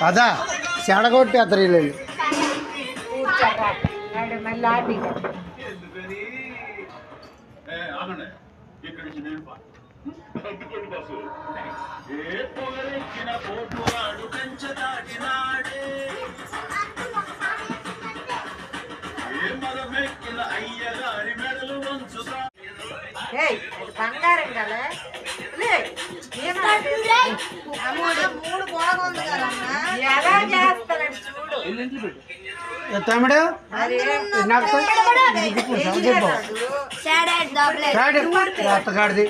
అదా చెడగొట్టి అతను బంగారం కదా మూడు బాగుంది కదమ్మా ఎలా చేస్తానండి చూడు తమ్ముడు గాడిది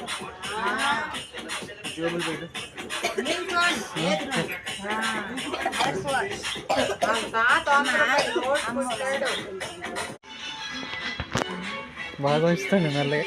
బాగా ఇస్తాను మళ్ళీ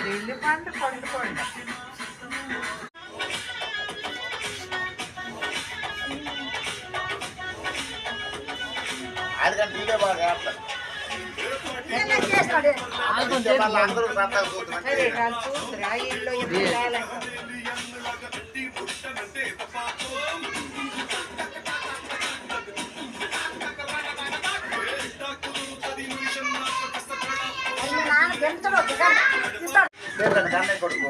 ఇల్లు పండు పండుకోండి కొడుకు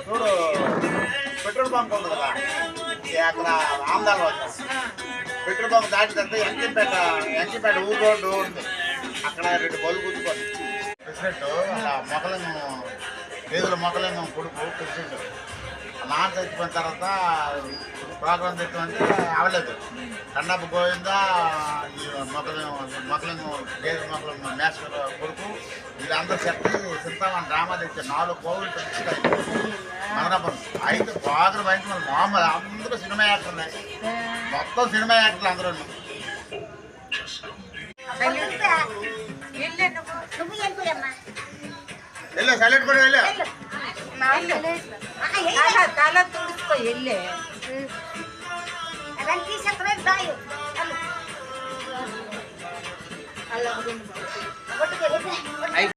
చూడు పెట్రోల్ బంక్ ఉంది కదా అక్కడ ఆంధ్రాలో పెట్రోల్ బంక్ దాటితే ఎంకిపేట ఊరు రోడ్డు ఉంది అక్కడ 2 బళ్ళు కూర్చుకోండి ప్రెసిడెంట్ అలా వీధుల మొక్కలేమో కొడుకు ప్రెసిడెంట్ నాన్న చచ్చిపోయిన తర్వాత ప్రోగ్రాం తెచ్చామంటే అవ్వలేదు కన్నప్ప గోవిందా ఈ మొక్కలేమో గేదె మొక్కలు మేస్టర్ కొడుకు వీళ్ళందరూ చెప్పి సింతామని డ్రామా తెచ్చారు 4 కోవిడ్ తెచ్చుతాయి మదనపురం అయితే బాగా భయంకర మామూలు అందరూ సినిమా యాక్టర్లే మొత్తం సినిమా యాక్టర్లు అందరూ వెళ్ళా సైలెంట్ కూడా వెళ్ళా తల తుడుచుకో వెళ్ళే అలా